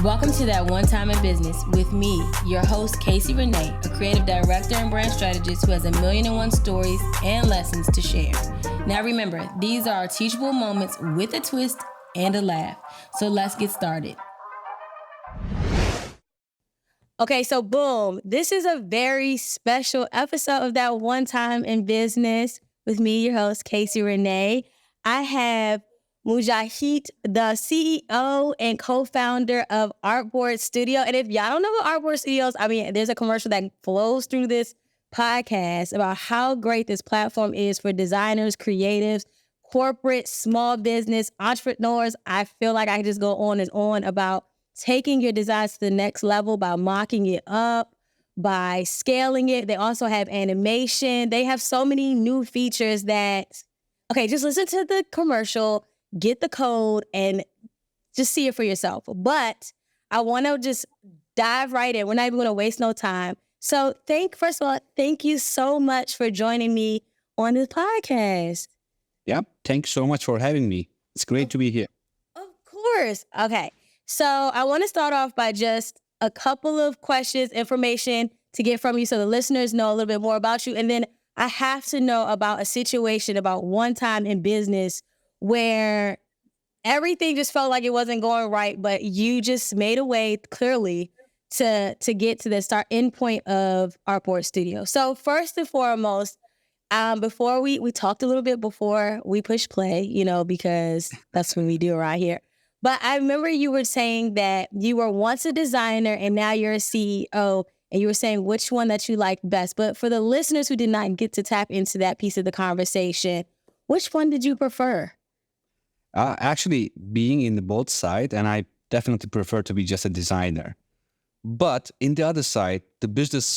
Welcome to That One Time in Business with me, your host, Casey Renee, a creative director and brand strategist who has 1,000,001 stories and lessons to share. Now remember, these are our teachable moments with a twist and a laugh. So let's get started. Okay, so boom, this is a very special episode of That One Time in Business with me, your host, Casey Renee. I have Mucahit, the CEO and co-founder of Artboard.Studio. And if y'all don't know what Artboard.Studio is, there's a commercial that flows through this podcast about how great this platform is for designers, creatives, corporate, small business, entrepreneurs. I feel like I can just go on and on about taking your designs to the next level by mocking it up, by scaling it. They also have animation. They have so many new features that, okay, just listen to the commercial, get the code, and just see it for yourself. But I want to just dive right in. We're not even going to waste no time. So first of all, thank you so much for joining me on this podcast. Yeah, thanks so much for having me. It's great to be here. Of course. Okay. So I want to start off by just a couple of questions, information to get from you so the listeners know a little bit more about you. And then I have to know about a situation about one time in business where everything just felt like it wasn't going right, but you just made a way clearly to get to the end point of Artboard.Studio. So first and foremost, before we talked a little bit before we push play, because that's what we do around here. But I remember you were saying that you were once a designer and now you're a CEO, and you were saying which one that you like best. But for the listeners who did not get to tap into that piece of the conversation, which one did you prefer? Actually, being in the both side, and I definitely prefer to be just a designer. But in the other side, the business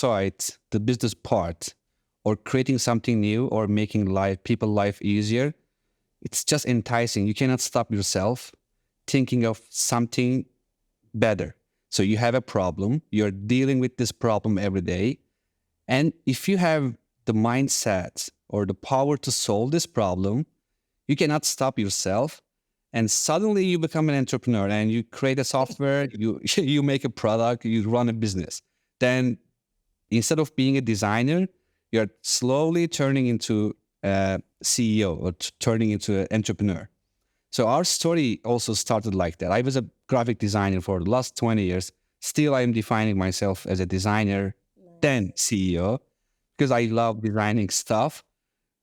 part, or creating something new or making people's life easier, it's just enticing. You cannot stop yourself thinking of something better. So you have a problem, you're dealing with this problem every day. And if you have the mindset or the power to solve this problem, you cannot stop yourself. And suddenly you become an entrepreneur and you create a software, you make a product, you run a business. Then instead of being a designer, you're slowly turning into a CEO or turning into an entrepreneur. So our story also started like that. I was a graphic designer for the last 20 years. Still, I'm defining myself as a designer, then CEO, because I love designing stuff.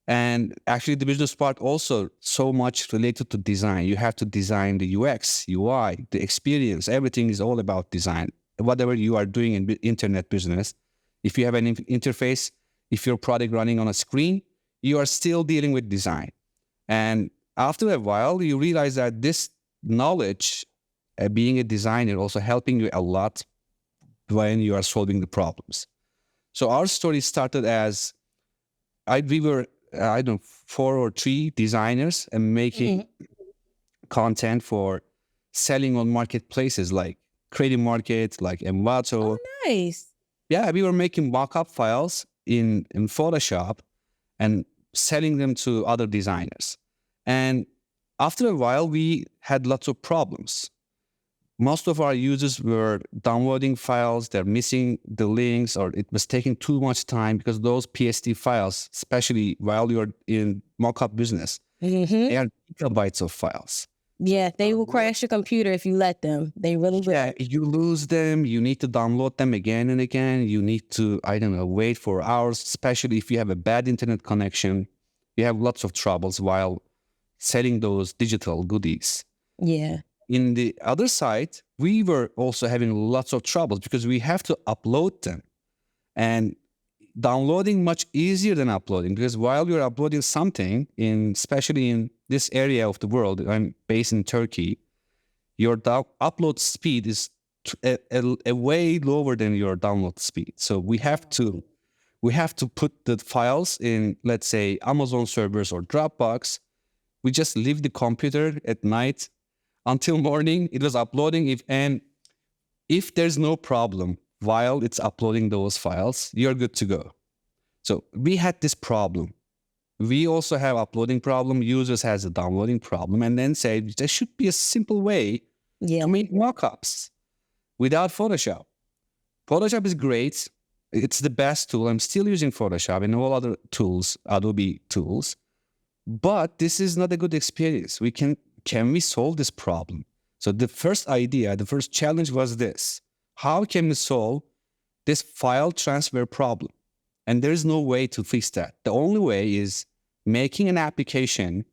And actually, the business part also so much related to design. You have to design the UX, UI, the experience. Everything is all about design. Whatever you are doing in internet business, if you have an interface, if your product running on a screen, you are still dealing with design. And after a while, you realize that this knowledge, being a designer, also helping you a lot when you are solving the problems. So our story started as we were 4 or 3 designers and making content for selling on marketplaces like Creative Market, like Envato. Oh, nice. Yeah, we were making mock-up files in Photoshop and selling them to other designers. And after a while, we had lots of problems. Most of our users were downloading files, they're missing the links, or it was taking too much time because those PSD files, especially while you're in mockup business, they are gigabytes of files. Yeah, they will crash your computer if you let them. They really will. Yeah, you lose them. You need to download them again and again. You need to, wait for hours, especially if you have a bad internet connection. You have lots of troubles while selling those digital goodies. Yeah. In the other side, we were also having lots of troubles because we have to upload them. And downloading much easier than uploading, because while you're uploading something, especially in this area of the world, I'm based in Turkey, your upload speed is a way lower than your download speed. So we have to put the files in, let's say, Amazon servers or Dropbox. We just leave the computer at night until morning. It was uploading. If there's no problem while it's uploading those files, you're good to go. So we had this problem. We also have uploading problem. Users has a downloading problem, and then say there should be a simple way to make mockups. without Photoshop. Photoshop is great. It's the best tool. I'm still using Photoshop and all other tools, Adobe tools. But this is not a good experience. Can we solve this problem? So the first idea, the first challenge was this. How can we solve this file transfer problem? And there is no way to fix that. The only way is making an application,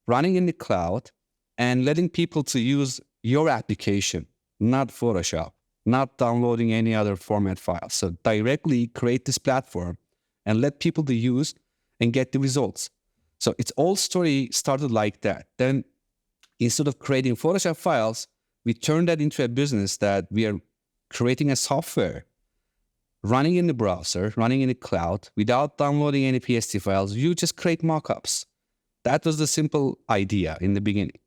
running in the cloud, and letting people to use your application, not Photoshop, not downloading any other format file. So directly create this platform and let people to use and get the results. So its whole story started like that. Then instead of creating Photoshop files, we turned that into a business that we are creating a software, running in the browser, running in the cloud, without downloading any PSD files. You just create mockups. That was the simple idea in the beginning.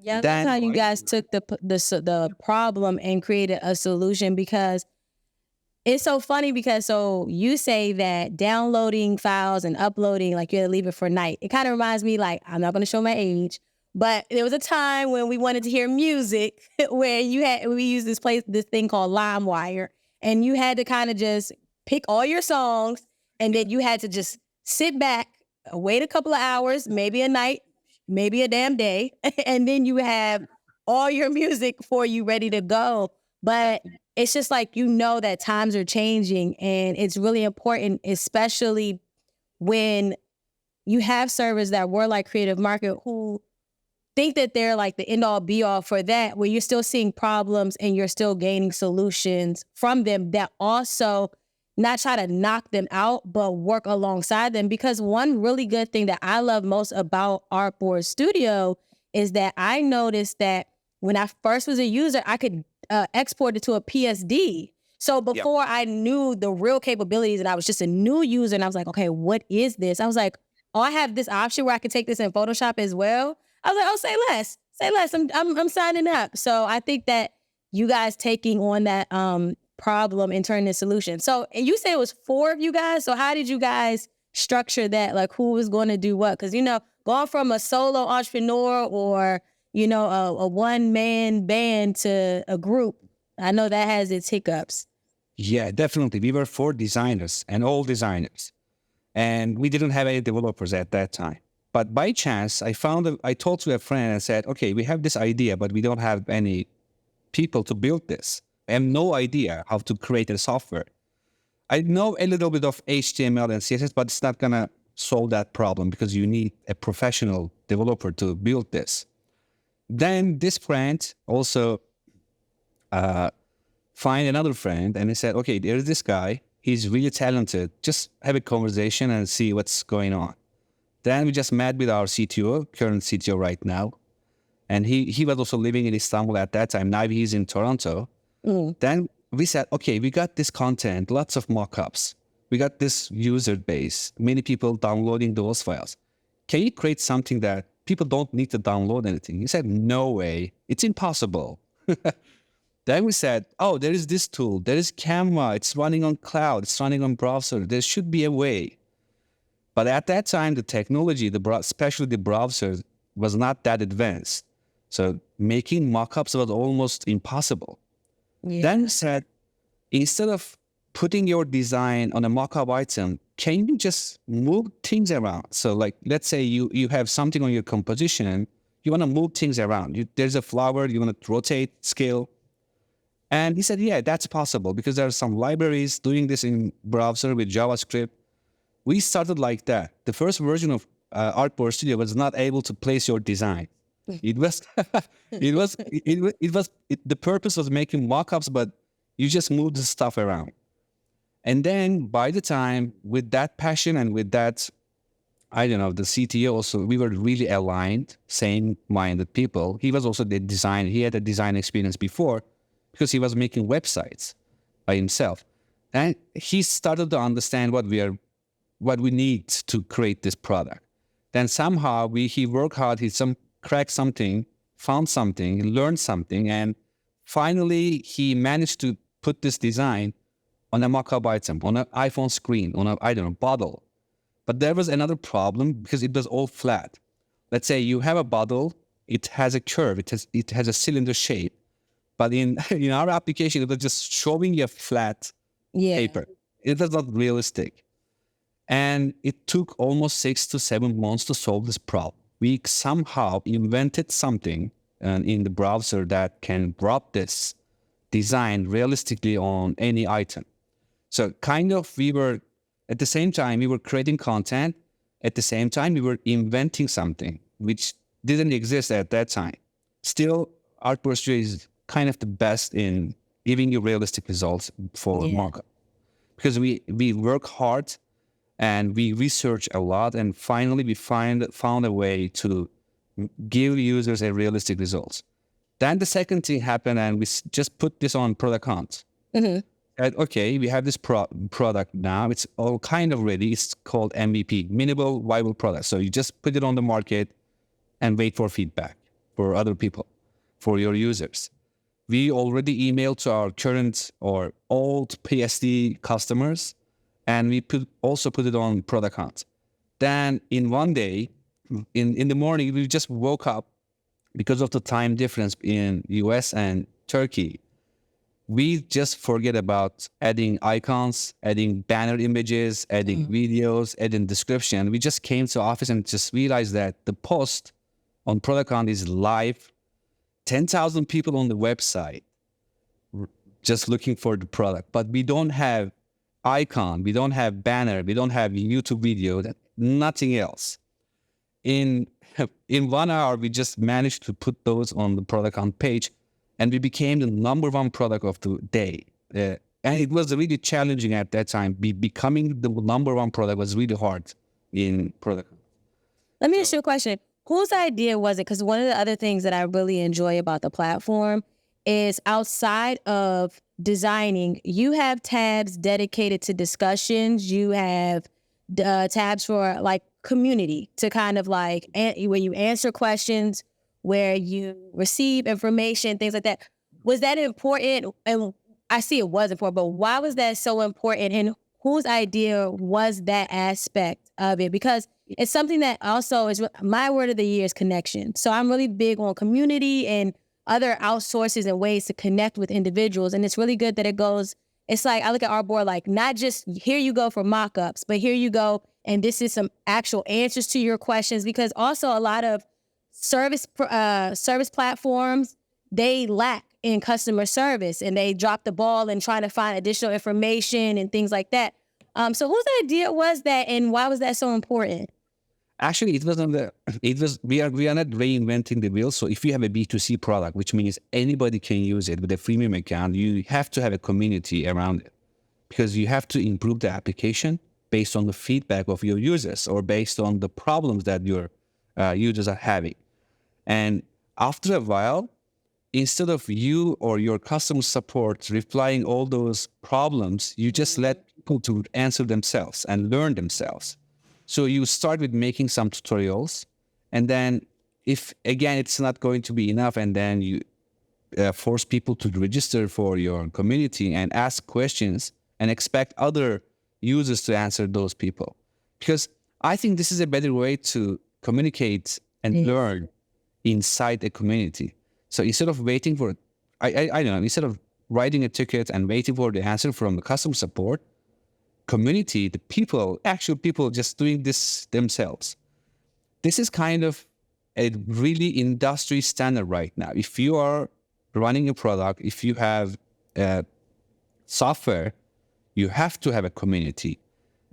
Yeah, that's how you guys took the problem and created a solution, because it's so funny because so you say that downloading files and uploading, like you had to leave it for night. It kind of reminds me, like, I'm not going to show my age, but there was a time when we wanted to hear music where we used this thing called LimeWire, and you had to kind of just pick all your songs, and then you had to just sit back, wait a couple of hours, maybe a night, maybe a damn day, and then you have all your music for you ready to go. But it's just like, that times are changing, and it's really important, especially when you have servers that were like Creative Market who think that they're like the end all be all for that, where you're still seeing problems and you're still gaining solutions from them that also not try to knock them out, but work alongside them. Because one really good thing that I love most about Artboard.Studio is that I noticed that when I first was a user, I could export it to a PSD. So before I knew the real capabilities, and I was just a new user, and I was like, okay, what is this? I was like, oh, I have this option where I can take this in Photoshop as well. I was like, oh, say less. I'm signing up. So I think that you guys taking on that problem and turning the solution. So you said it was 4 of you guys. So how did you guys structure that? Like, who was going to do what? Because going from a solo entrepreneur or a one-man band to a group, I know that has its hiccups. Yeah, definitely. We were 4 designers, and all designers. And we didn't have any developers at that time. But by chance, I talked to a friend and said, okay, we have this idea, but we don't have any people to build this. I have no idea how to create a software. I know a little bit of HTML and CSS, but it's not going to solve that problem because you need a professional developer to build this. Then this friend also find another friend, and he said, okay, there's this guy. He's really talented. Just have a conversation and see what's going on. Then we just met with our CTO, current CTO right now. And he was also living in Istanbul at that time. Now he's in Toronto. Then we said, okay, we got this content, lots of mockups. We got this user base, many people downloading those files. Can you create something that people don't need to download anything? He said, no way. It's impossible. Then we said, oh, there is this tool. There is Canva. It's running on cloud. It's running on browser. There should be a way. But at that time, the technology, especially the browser, was not that advanced. So making mockups was almost impossible. Yeah. Then we said, instead of putting your design on a mockup item, can you just move things around? So like, let's say you have something on your composition, you want to move things around. There's a flower, you want to rotate, scale. And he said, yeah, that's possible because there are some libraries doing this in browser with JavaScript. We started like that. The first version of Artboard.Studio was not able to place your design. The purpose was making mockups, but you just move the stuff around. And then by the time, with that passion and with that, the CTO also, we were really aligned, same-minded people. He was also the designer. He had a design experience before because he was making websites by himself. And he started to understand what we need to create this product. Then somehow he worked hard, cracked something, found something, learned something, and finally he managed to put this design on a mock-up item, on an iPhone screen, on a bottle. But there was another problem because it was all flat. Let's say you have a bottle, it has a curve, it has a cylinder shape, But in our application, it was just showing you a flat paper. It was not realistic. And it took almost 6 to 7 months to solve this problem. We somehow invented something in the browser that can drop this design realistically on any item. So kind of at the same time, we were creating content. At the same time, we were inventing something which didn't exist at that time. Still, Artboard.Studio is kind of the best in giving you realistic results for markup. Because we work hard and we research a lot, and finally we found a way to give users a realistic results. Then the second thing happened, and we just put this on product hunt. And, okay, we have this product now. It's all kind of ready. It's called MVP, minimal viable product. So you just put it on the market and wait for feedback for other people, for your users. We already emailed to our current or old PSD customers, and we also put it on product hunt. Then in one day, in the morning, we just woke up because of the time difference in US and Turkey. We just forget about adding icons, adding banner images, adding videos, adding description. We just came to office and just realized that the post on product hunt is live. 10,000 people on the website just looking for the product, but we don't have icon, we don't have banner, we don't have YouTube video, nothing else. In 1 hour, we just managed to put those on the product hunt page, and we became the number one product of the day. And it was really challenging at that time. Becoming the number one product was really hard in product hunt. Let me ask you a question. Whose idea was it? Because one of the other things that I really enjoy about the platform is outside of designing, you have tabs dedicated to discussions. You have tabs for like community to kind of like where you answer questions, where you receive information, things like that. Was that important? And I see it was important, but why was that so important? And whose idea was that aspect of it? Because it's something that also is my word of the year is connection. So I'm really big on community and other outsources and ways to connect with individuals. And it's really good that it goes, it's like, I look at Artboard like not just here you go for mock-ups, but here you go and this is some actual answers to your questions. Because also a lot of service platforms, they lack in customer service and they drop the ball in trying to find additional information and things like that. So whose idea was that and why was that so important? Actually, we are not reinventing the wheel. So if you have a B2C product, which means anybody can use it with a freemium account, you have to have a community around it because you have to improve the application based on the feedback of your users or based on the problems that your users are having. And after a while, instead of you or your customer support replying all those problems, you just let people to answer themselves and learn themselves. So you start with making some tutorials, and then if, again, it's not going to be enough, and then you force people to register for your community and ask questions and expect other users to answer those people. Because I think this is a better way to communicate and learn inside a community. So instead of waiting for, I don't know, instead of writing a ticket and waiting for the answer from the customer support, community, the people, actual people just doing this themselves. This is kind of a really industry standard right now. If you are running a product, if you have software, you have to have a community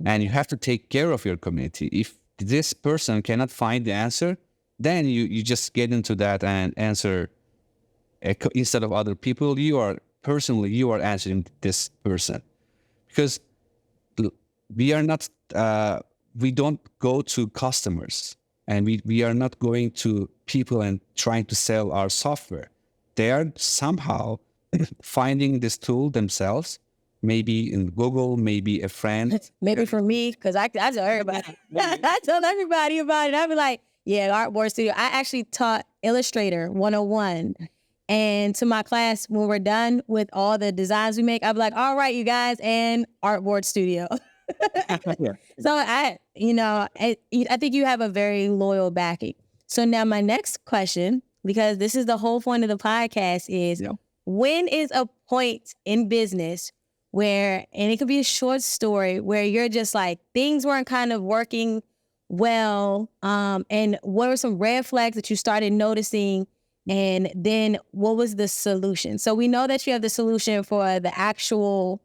and you have to take care of your community. If this person cannot find the answer, then you just get into that and answer instead of other people. You are answering this person because we are not, we don't go to customers and we are not going to people and trying to sell our software. They are somehow finding this tool themselves, maybe in Google, maybe a friend. Maybe for me, because I tell everybody. I tell everybody about it. I be like, yeah, Artboard.Studio. I actually taught Illustrator 101. And to my class, when we're done with all the designs we make, I'll be like, all right, you guys, and Artboard.Studio. So I think you have a very loyal backing. So now my next question, because this is the whole point of the podcast, is when is a point in business where, and it could be a short story, where you're just like, things weren't kind of working well, and what were some red flags that you started noticing, and then what was the solution? So we know that you have the solution for the actual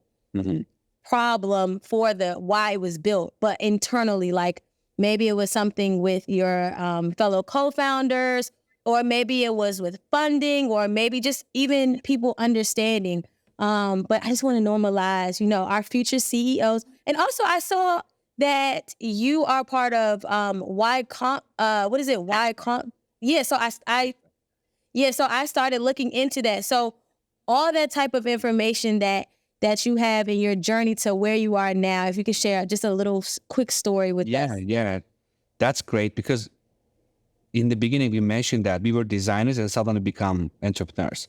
problem for the why it was built, but internally, like maybe it was something with your fellow co-founders, or maybe it was with funding, or maybe just even people understanding. But I just want to normalize, our future CEOs. And also I saw that you are part of Y Comp, what is it? Y Comp. Yeah, so I started looking into that. So all that type of information that you have in your journey to where you are now, if you could share just a little quick story with us. Yeah, that's great, because in the beginning we mentioned that we were designers and suddenly become entrepreneurs.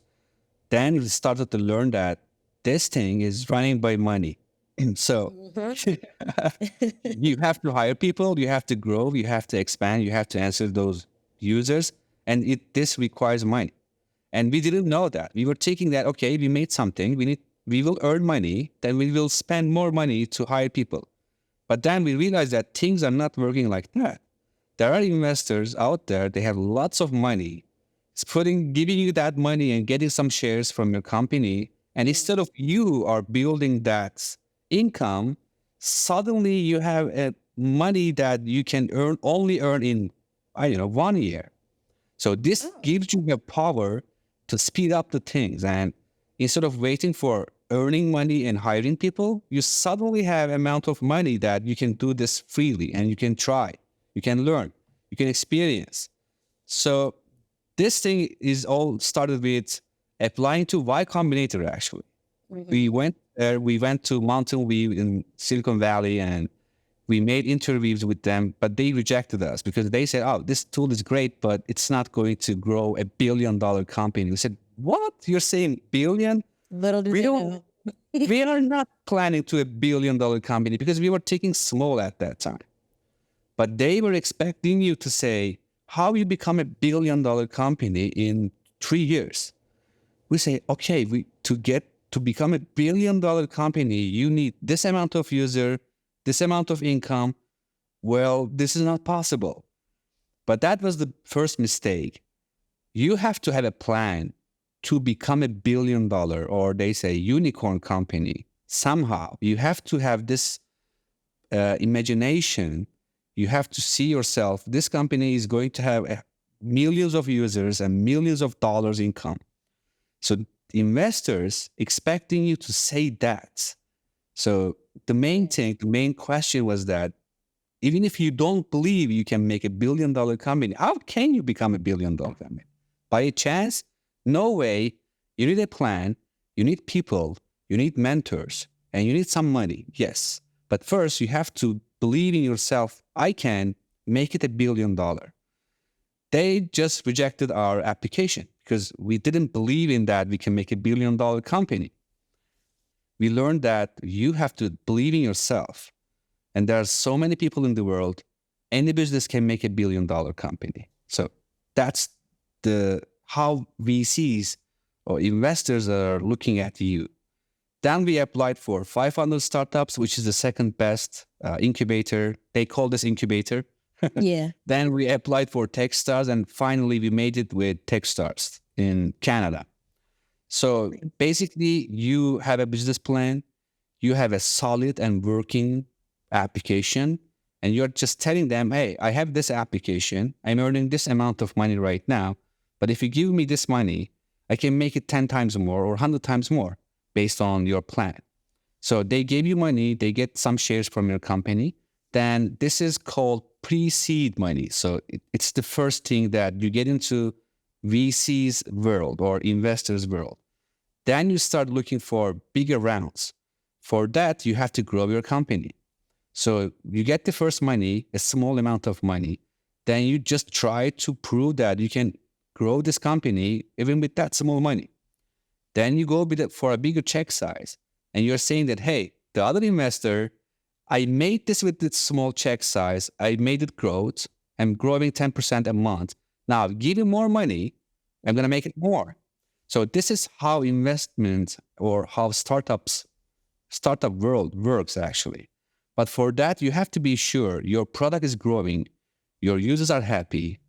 Then we started to learn that this thing is running by money. So you have to hire people, you have to grow, you have to expand, you have to answer those users, and this requires money. And we didn't know that. We were thinking that, okay, we made something, we will earn money, then we will spend more money to hire people. But then we realized that things are not working like that. There are investors out there, they have lots of money. It's giving you that money and getting some shares from your company. And instead of you are building that income, suddenly you have money that you can only earn in, 1 year. So this gives you the power to speed up the things. And instead of waiting for earning money and hiring people, you suddenly have amount of money that you can do this freely, and you can try, you can learn, you can experience. So this thing is all started with applying to Y Combinator, actually. We went to Mountain View in Silicon Valley, and we made interviews with them, but they rejected us because they said, oh, this tool is great, but it's not going to grow $1 billion company. We said, what? You're saying billion? Little did they know. We are not planning to $1 billion company, because we were thinking small at that time. But they were expecting you to say, how you become $1 billion company in 3 years? We say, okay, to become $1 billion company, you need this amount of user, this amount of income. Well, this is not possible. But that was the first mistake. You have to have a plan to become $1 billion, or they say unicorn company. Somehow you have to have this imagination. You have to see yourself, this company is going to have millions of users and millions of dollars income. So investors expecting you to say that. So the main question was that even if you don't believe you can make $1 billion company, how can you become $1 billion company? By a chance? No way. You need a plan, you need people, you need mentors, and you need some money. Yes. But first you have to believe in yourself. I can make it $1 billion. They just rejected our application because we didn't believe in that we can make $1 billion company. We learned that you have to believe in yourself. And there are so many people in the world, any business can make $1 billion company. So that's how VCs or investors are looking at you. Then we applied for 500 startups, which is the second best incubator. They call this incubator. Yeah. Then we applied for Techstars, and finally we made it with Techstars in Canada. So basically, you have a business plan, you have a solid and working application, and you're just telling them, hey, I have this application, I'm earning this amount of money right now, but if you give me this money, I can make it 10 times more or 100 times more based on your plan. So they gave you money, they get some shares from your company. Then this is called pre-seed money. So it's the first thing that you get into VC's world or investors' world. Then you start looking for bigger rounds. For that, you have to grow your company. So you get the first money, a small amount of money. Then you just try to prove that you can grow this company even with that small money. Then you go for a bigger check size. And you're saying that, hey, the other investor, I made this with this small check size. I made it grow. I'm growing 10% a month. Now, give you more money. I'm going to make it more. So this is how investment or how startup world works actually. But for that, you have to be sure your product is growing, your users are happy,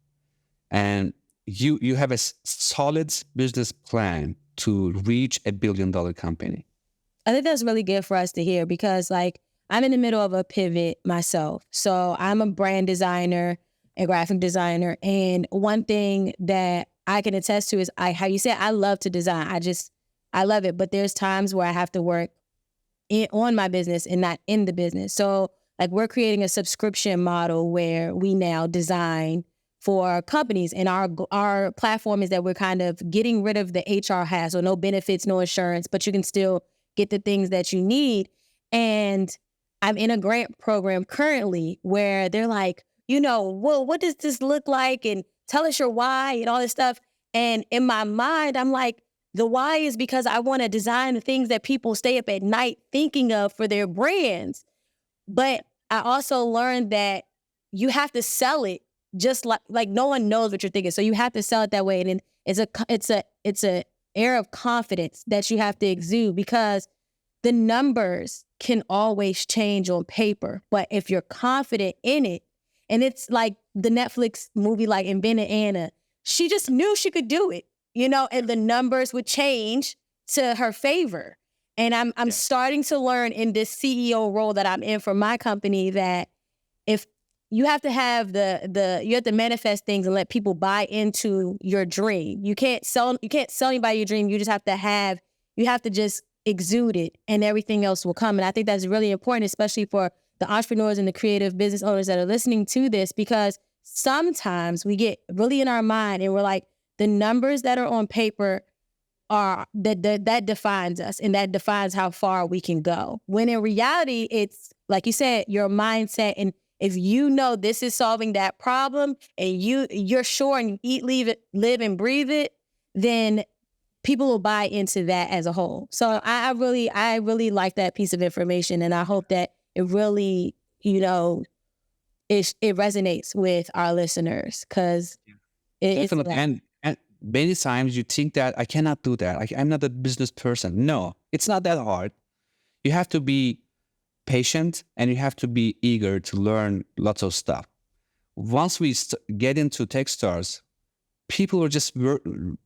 and you have a solid business plan to reach $1 billion company. I think that's really good for us to hear because like I'm in the middle of a pivot myself. So I'm a brand designer, a graphic designer. And one thing that I can attest to is how you said, I love to design. I love it. But there's times where I have to work on my business and not in the business. So like we're creating a subscription model where we now design for companies, and our platform is that we're kind of getting rid of the HR hassle, no benefits, no insurance, but you can still get the things that you need. And I'm in a grant program currently where they're like, well, what does this look like? And tell us your why and all this stuff. And in my mind, I'm like, the why is because I want to design the things that people stay up at night thinking of for their brands. But I also learned that you have to sell it just like no one knows what you're thinking. So you have to sell it that way. And it's a air of confidence that you have to exude because the numbers can always change on paper. But if you're confident in it, and it's like the Netflix movie like Inventing Anna, she just knew she could do it, and the numbers would change to her favor. And I'm starting to learn in this CEO role that I'm in for my company that if you have to have you have to manifest things and let people buy into your dream. You can't sell anybody your dream. You just have to just exude it and everything else will come. And I think that's really important, especially for the entrepreneurs and the creative business owners that are listening to this, because sometimes we get really in our mind and we're like, the numbers that are on paper are that defines us and that defines how far we can go. When in reality, it's like you said, your mindset. And if you know this is solving that problem and you're sure and you eat, live and breathe it, then people will buy into that as a whole. So I really like that piece of information, and I hope that it really, it resonates with our listeners because it's Definitely. And many times you think that I cannot do that. I'm not a business person. No, it's not that hard. You have to be patient and you have to be eager to learn lots of stuff. Once we get into Techstars, people were just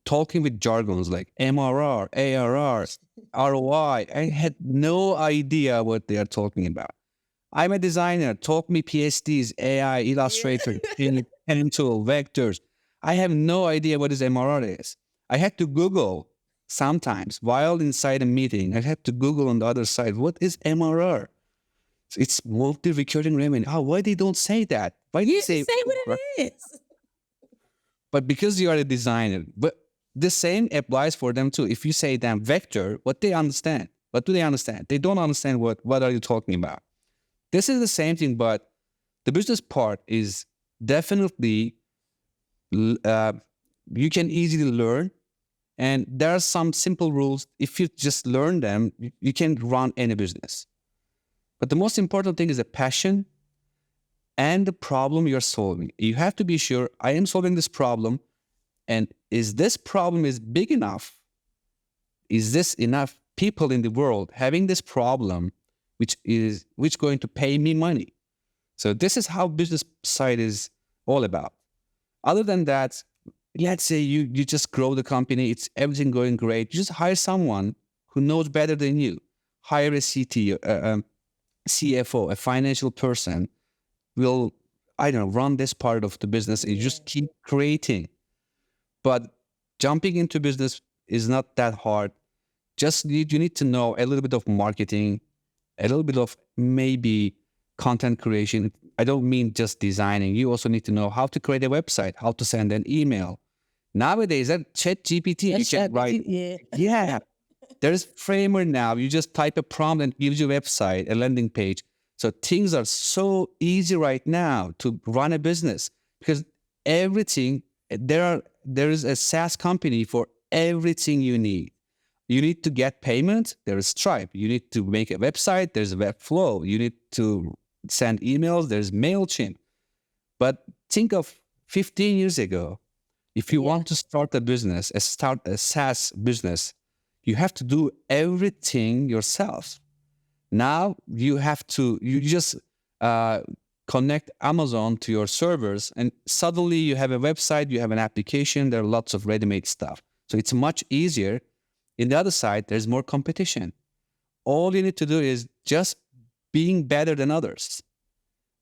talking with jargons like MRR, ARR, ROI. I had no idea what they are talking about. I'm a designer. Taught me PhDs, AI, Illustrator, pen tool, vectors. I have no idea what this MRR is. I had to Google sometimes while inside a meeting. I had to Google on the other side, what is MRR? It's multi-recurring revenue. Oh, why they don't say that? Why do you say what it is? But because you are a designer, but the same applies for them too. If you say them vector, what they understand? What do they understand? They don't understand what are you talking about? This is the same thing, but the business part is definitely you can easily learn. And there are some simple rules. If you just learn them, you can run any business. But the most important thing is the passion and the problem you're solving. You have to be sure, I am solving this problem, and is this problem is big enough? Is this enough people in the world having this problem, which going to pay me money? So this is how business side is all about. Other than that, let's say you just grow the company, it's everything going great. You just hire someone who knows better than you. Hire a CTO, CFO, a financial person will, run this part of the business and just keep creating. But jumping into business is not that hard. You need to know a little bit of marketing, a little bit of maybe content creation. I don't mean just designing. You also need to know how to create a website, how to send an email. Nowadays, that ChatGPT, you can write. Yeah. There's framework now. You just type a prompt and it gives you a website, a landing page. So things are so easy right now to run a business because everything, there is a SaaS company for everything you need. You need to get payment, there is Stripe. You need to make a website, there's Webflow. You need to send emails, there's MailChimp. But think of 15 years ago, If you want to start a business, start a SaaS business, you have to do everything yourself. Now you just connect Amazon to your servers, and suddenly you have a website, you have an application, there are lots of ready-made stuff. So it's much easier. In the other side, there's more competition. All you need to do is just being better than others.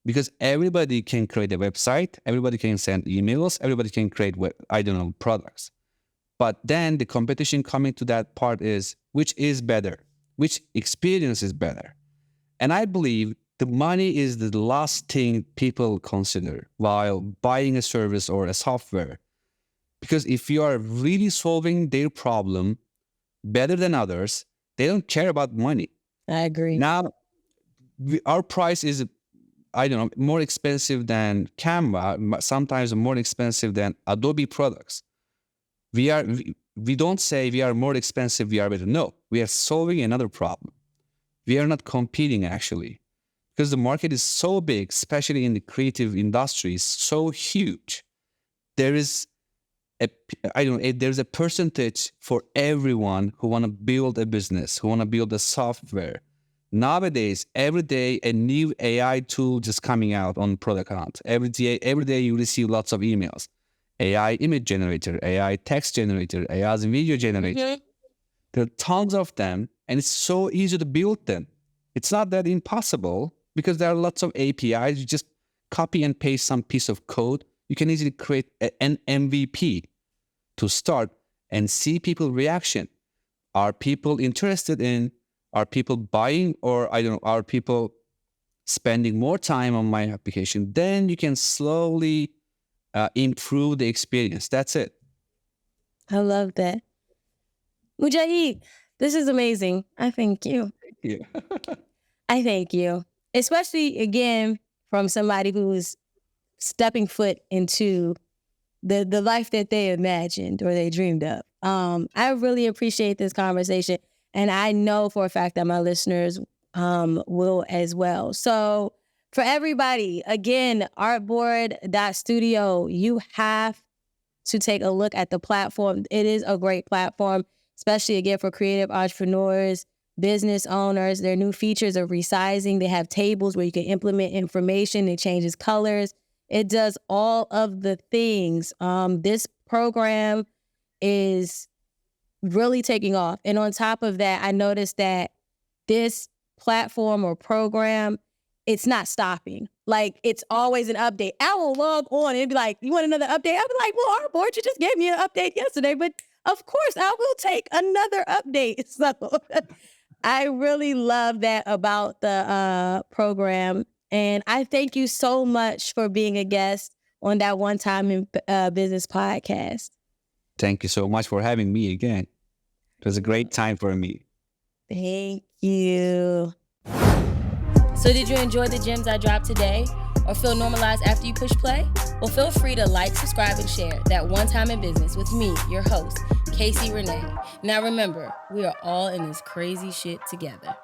Because everybody can create a website, everybody can send emails, everybody can create, products. But then the competition coming to that part is, which is better? Which experience is better? And I believe the money is the last thing people consider while buying a service or a software. Because if you are really solving their problem better than others, they don't care about money. I agree. Now, our price is, more expensive than Canva, sometimes more expensive than Adobe products. We don't say we are more expensive, we are better. No, we are solving another problem. We are not competing, actually, because the market is so big, especially in the creative industry, so huge. There is there's a percentage for everyone who want to build a business, who want to build a software. Nowadays, every day, a new AI tool just coming out on product account. Every day you receive lots of emails. AI image generator, AI text generator, AI video generator. Mm-hmm. There are tons of them, and it's so easy to build them. It's not that impossible because there are lots of APIs. You just copy and paste some piece of code. You can easily create an MVP to start and see people reaction. Are people interested in? Are people buying, or are people spending more time on my application? Then you can slowly improve the experience. That's it. I love that. Mucahit, this is amazing. I thank you. Thank you. I thank you. Especially, again, from somebody who's stepping foot into the life that they imagined or they dreamed of. I really appreciate this conversation. And I know for a fact that my listeners will as well. So for everybody, again, Artboard.Studio, you have to take a look at the platform. It is a great platform, especially, again, for creative entrepreneurs, business owners. Their new features of resizing. They have tables where you can implement information. It changes colors. It does all of the things. This program is really taking off. And on top of that, I noticed that this platform or program, it's not stopping. Like, it's always an update. I will log on and be like, you want another update? I'll be like, well, Artboard, you just gave me an update yesterday, but of course I will take another update. So I really love that about the program. And I thank you so much for being a guest on that One Time in Business podcast. Thank you so much for having me again. It was a great time for me. Thank you. So did you enjoy the gems I dropped today or feel normalized after you push play? Well, feel free to like, subscribe, and share that One Time in Business with me, your host, Casey Renee. Now remember, we are all in this crazy shit together.